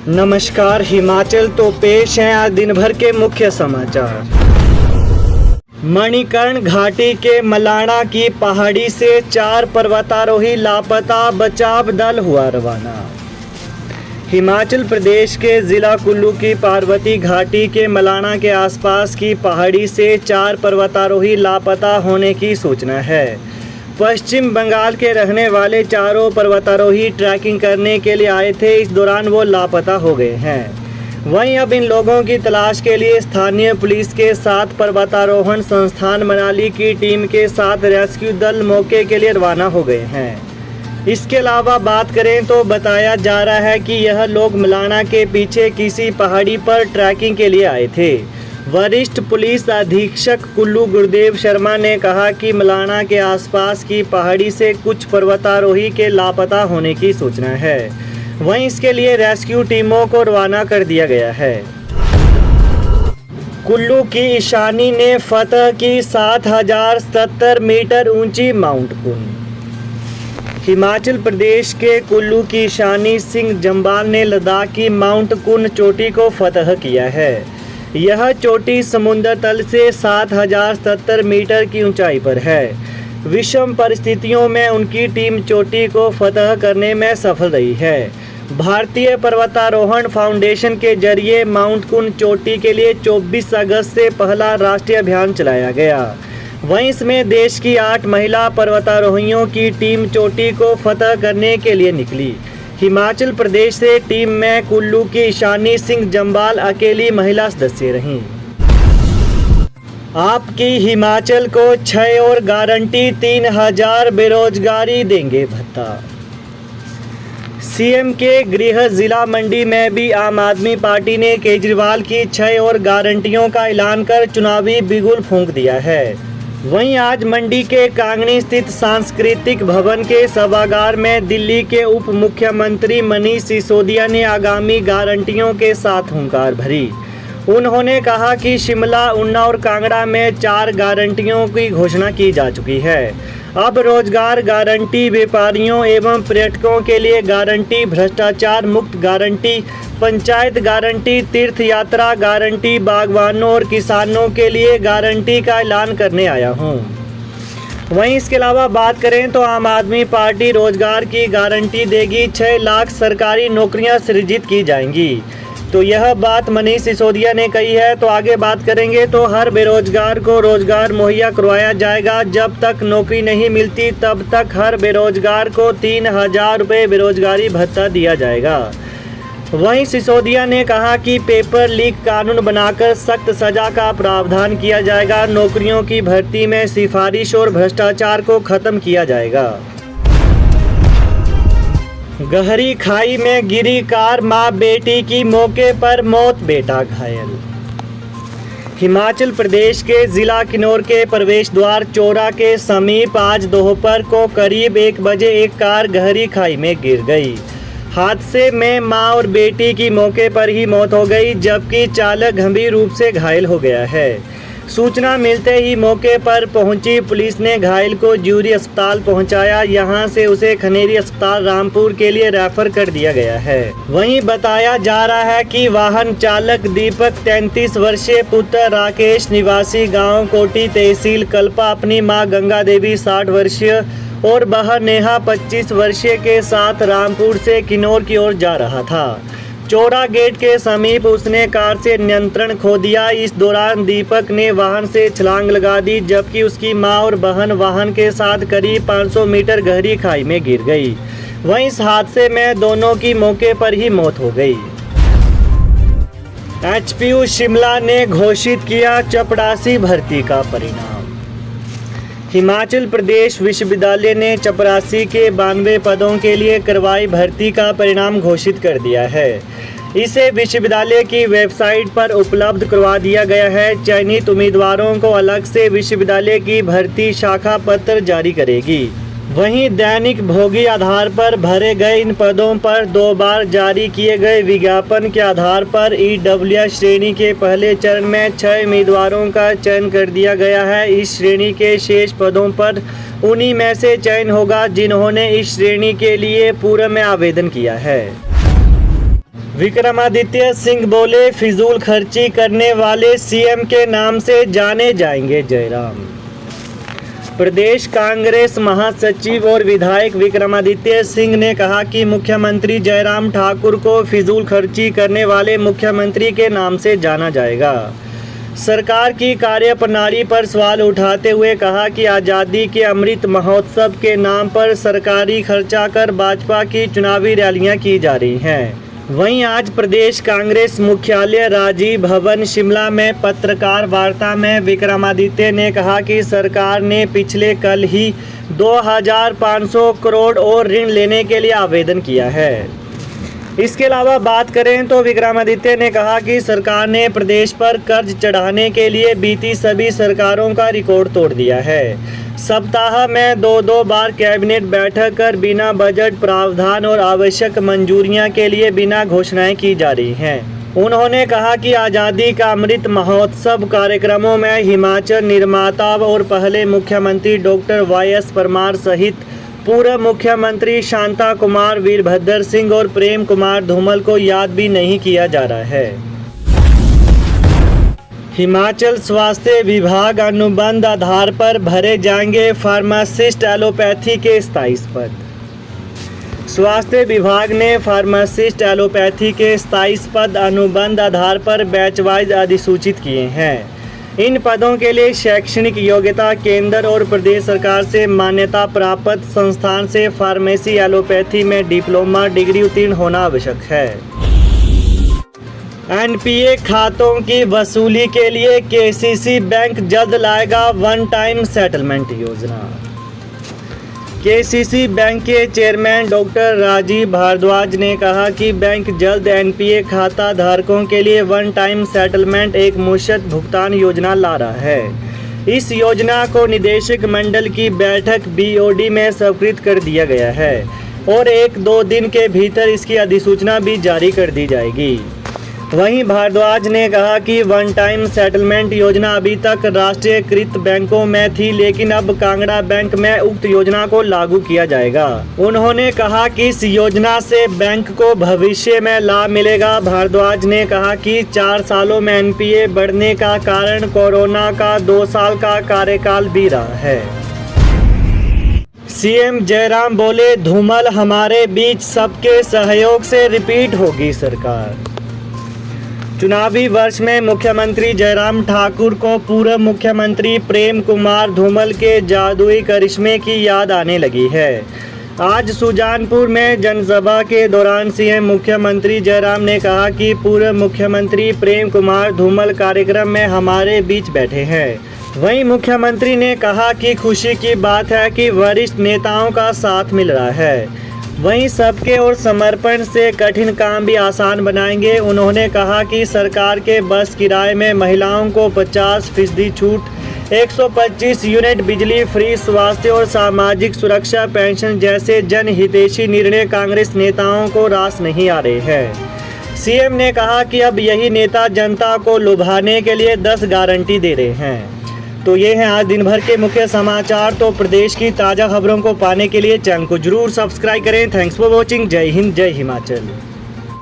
नमस्कार, हिमाचल तो पेश हैं आज दिन भर के मुख्य समाचार। मणिकर्ण घाटी के मलाणा की पहाड़ी से 4 पर्वतारोही लापता, बचाव दल हुआ रवाना। हिमाचल प्रदेश के जिला कुल्लू की पार्वती घाटी के मलाणा के आसपास की पहाड़ी से 4 पर्वतारोही लापता होने की सूचना है। पश्चिम बंगाल के रहने वाले चारों पर्वतारोही ट्रैकिंग करने के लिए आए थे। इस दौरान वो लापता हो गए हैं। वहीं अब इन लोगों की तलाश के लिए स्थानीय पुलिस के साथ पर्वतारोहण संस्थान मनाली की टीम के साथ रेस्क्यू दल मौके के लिए रवाना हो गए हैं। इसके अलावा बात करें तो बताया जा रहा है कि यह लोग मलाणा के पीछे किसी पहाड़ी पर ट्रैकिंग के लिए आए थे। वरिष्ठ पुलिस अधीक्षक कुल्लू गुरुदेव शर्मा ने कहा कि मलाणा के आसपास की पहाड़ी से कुछ पर्वतारोही के लापता होने की सूचना है। वहीं इसके लिए रेस्क्यू टीमों को रवाना कर दिया गया है। कुल्लू की ईशानी ने फतह की 7070 मीटर ऊंची माउंट कुन। हिमाचल प्रदेश के कुल्लू की ईशानी सिंह जम्बाल ने लद्दाख की माउंट कुन चोटी को फतह किया है। यह चोटी समुद्र तल से 7070 मीटर की ऊंचाई पर है। विषम परिस्थितियों में उनकी टीम चोटी को फतह करने में सफल रही है। भारतीय पर्वतारोहण फाउंडेशन के जरिए माउंट कुन चोटी के लिए 24 अगस्त से पहला राष्ट्रीय अभियान चलाया गया। वहीं इसमें देश की 8 महिला पर्वतारोहियों की टीम चोटी को फतह करने के लिए निकली। हिमाचल प्रदेश से टीम में कुल्लू की ईशानी सिंह जम्बाल अकेली महिला सदस्य रहीं। आपकी हिमाचल को 6 और गारंटी 3000 बेरोजगारी देंगे भत्ता। सीएम के गृह जिला मंडी में भी आम आदमी पार्टी ने केजरीवाल की 6 और गारंटियों का ऐलान कर चुनावी बिगुल फूंक दिया है। वहीं आज मंडी के कांगनी स्थित सांस्कृतिक भवन के सभागार में दिल्ली के उप मुख्यमंत्री मनीष सिसोदिया ने आगामी गारंटियों के साथ हुंकार भरी। उन्होंने कहा कि शिमला, ऊना और कांगड़ा में 4 गारंटियों की घोषणा की जा चुकी है। अब रोजगार गारंटी, व्यापारियों एवं पर्यटकों के लिए गारंटी, भ्रष्टाचार मुक्त गारंटी, पंचायत गारंटी, तीर्थ यात्रा गारंटी, बागवानों और किसानों के लिए गारंटी का ऐलान करने आया हूं। वहीं इसके अलावा बात करें तो आम आदमी पार्टी रोजगार की गारंटी देगी। 6 लाख सरकारी नौकरियां सृजित की जाएंगी। तो यह बात मनीष सिसोदिया ने कही है। तो आगे बात करेंगे तो हर बेरोजगार को रोजगार मुहैया करवाया जाएगा। जब तक नौकरी नहीं मिलती तब तक हर बेरोजगार को 3000 रुपये बेरोजगारी भत्ता दिया जाएगा। वहीं सिसोदिया ने कहा कि पेपर लीक कानून बनाकर सख्त सजा का प्रावधान किया जाएगा। नौकरियों की भर्ती में सिफारिश और भ्रष्टाचार को खत्म किया जाएगा। गहरी खाई में गिरी कार, मां बेटी की मौके पर मौत, बेटा घायल। हिमाचल प्रदेश के जिला किन्नौर के प्रवेश द्वार चौरा के समीप आज दोपहर को करीब 1 बजे एक कार गहरी खाई में गिर गई। हादसे में मां और बेटी की मौके पर ही मौत हो गई, जबकि चालक गंभीर रूप से घायल हो गया है। सूचना मिलते ही मौके पर पहुंची पुलिस ने घायल को ज्यूरी अस्पताल पहुंचाया। यहां से उसे खनेरी अस्पताल रामपुर के लिए रेफर कर दिया गया है। वहीं बताया जा रहा है कि वाहन चालक दीपक 33 वर्षीय, पुत्र राकेश निवासी गांव कोटी तहसील कल्पा अपनी मां गंगा देवी 60 वर्षीय और बहन नेहा 25 वर्षीय के साथ रामपुर से किन्नौर की ओर जा रहा था। चौरा गेट के समीप उसने कार से नियंत्रण खो दिया। इस दौरान दीपक ने वाहन से छलांग लगा दी, जबकि उसकी मां और बहन वाहन के साथ करीब 500 मीटर गहरी खाई में गिर गई। वहीं इस हादसे में दोनों की मौके पर ही मौत हो गई। एचपीयू शिमला ने घोषित किया चपरासी भर्ती का परिणाम। हिमाचल प्रदेश विश्वविद्यालय ने चपरासी के 92 पदों के लिए करवाई भर्ती का परिणाम घोषित कर दिया है। इसे विश्वविद्यालय की वेबसाइट पर उपलब्ध करवा दिया गया है। चयनित उम्मीदवारों को अलग से विश्वविद्यालय की भर्ती शाखा पत्र जारी करेगी। वहीं दैनिक भोगी आधार पर भरे गए इन पदों पर 2 बार जारी किए गए विज्ञापन के आधार पर ईडब्ल्यूएस श्रेणी के पहले चरण में 6 उम्मीदवारों का चयन कर दिया गया है। इस श्रेणी के शेष पदों पर उन्हीं में से चयन होगा जिन्होंने इस श्रेणी के लिए पूर्व में आवेदन किया है। विक्रमादित्य सिंह बोले, फिजूल खर्ची करने वाले सीएम के नाम से जाने जाएंगे जयराम। प्रदेश कांग्रेस महासचिव और विधायक विक्रमादित्य सिंह ने कहा कि मुख्यमंत्री जयराम ठाकुर को फिजूल खर्ची करने वाले मुख्यमंत्री के नाम से जाना जाएगा। सरकार की कार्यप्रणाली पर सवाल उठाते हुए कहा कि आज़ादी के अमृत महोत्सव के नाम पर सरकारी खर्चा कर भाजपा की चुनावी रैलियां की जा रही हैं। वहीं आज प्रदेश कांग्रेस मुख्यालय राजीव भवन शिमला में पत्रकार वार्ता में विक्रमादित्य ने कहा कि सरकार ने पिछले कल ही 2500 करोड़ और ऋण लेने के लिए आवेदन किया है। इसके अलावा बात करें तो विक्रमादित्य ने कहा कि सरकार ने प्रदेश पर कर्ज चढ़ाने के लिए बीती सभी सरकारों का रिकॉर्ड तोड़ दिया है। सप्ताह में 2-2 बार कैबिनेट बैठक कर बिना बजट प्रावधान और आवश्यक मंजूरियां के लिए बिना घोषणाएं की जा रही हैं। उन्होंने कहा कि आज़ादी का अमृत महोत्सव कार्यक्रमों में हिमाचल निर्माता और पहले मुख्यमंत्री डॉक्टर वाई.एस. परमार सहित पूर्व मुख्यमंत्री शांता कुमार, वीरभद्र सिंह और प्रेम कुमार धूमल को याद भी नहीं किया जा रहा है। हिमाचल स्वास्थ्य विभाग अनुबंध आधार पर भरे जाएंगे फार्मासिस्ट एलोपैथी के 27 पद। स्वास्थ्य विभाग ने फार्मासिस्ट एलोपैथी के 27 पद अनुबंध आधार पर बैचवाइज अधिसूचित किए हैं। इन पदों के लिए शैक्षणिक योग्यता केंद्र और प्रदेश सरकार से मान्यता प्राप्त संस्थान से फार्मेसी एलोपैथी में डिप्लोमा डिग्री उत्तीर्ण होना आवश्यक है। एनपीए खातों की वसूली के लिए केसीसी बैंक जल्द लाएगा वन टाइम सेटलमेंट योजना। केसीसी बैंक के चेयरमैन डॉक्टर राजीव भारद्वाज ने कहा कि बैंक जल्द एनपीए खाता धारकों के लिए वन टाइम सेटलमेंट एक मुश्त भुगतान योजना ला रहा है। इस योजना को निदेशक मंडल की बैठक बीओडी में स्वीकृत कर दिया गया है और 1-2 दिन के भीतर इसकी अधिसूचना भी जारी कर दी जाएगी। वहीं भारद्वाज ने कहा कि वन टाइम सेटलमेंट योजना अभी तक राष्ट्रीयकृत बैंकों में थी, लेकिन अब कांगड़ा बैंक में उक्त योजना को लागू किया जाएगा। उन्होंने कहा कि इस योजना से बैंक को भविष्य में लाभ मिलेगा। भारद्वाज ने कहा कि 4 सालों में एनपीए बढ़ने का कारण कोरोना का 2 साल का कार्यकाल भी रहा है। सीएम जयराम बोले, धूमल हमारे बीच, सबके सहयोग से रिपीट होगी सरकार। चुनावी वर्ष में मुख्यमंत्री जयराम ठाकुर को पूर्व मुख्यमंत्री प्रेम कुमार धूमल के जादुई करिश्मे की याद आने लगी है। आज सुजानपुर में जनसभा के दौरान सीएम मुख्यमंत्री जयराम ने कहा कि पूर्व मुख्यमंत्री प्रेम कुमार धूमल कार्यक्रम में हमारे बीच बैठे हैं। वहीं मुख्यमंत्री ने कहा कि खुशी की बात है कि वरिष्ठ नेताओं का साथ मिल रहा है। वहीं सबके और समर्पण से कठिन काम भी आसान बनाएंगे। उन्होंने कहा कि सरकार के बस किराए में महिलाओं को 50% छूट, 125 यूनिट बिजली फ्री, स्वास्थ्य और सामाजिक सुरक्षा पेंशन जैसे जनहितैषी निर्णय कांग्रेस नेताओं को रास नहीं आ रहे हैं। सीएम ने कहा कि अब यही नेता जनता को लुभाने के लिए 10 गारंटी दे रहे हैं। तो ये हैं आज दिन भर के मुख्य समाचार। तो प्रदेश की ताज़ा खबरों को पाने के लिए चैनल को जरूर सब्सक्राइब करें। Thanks for watching. जय हिंद, जय हिमाचल।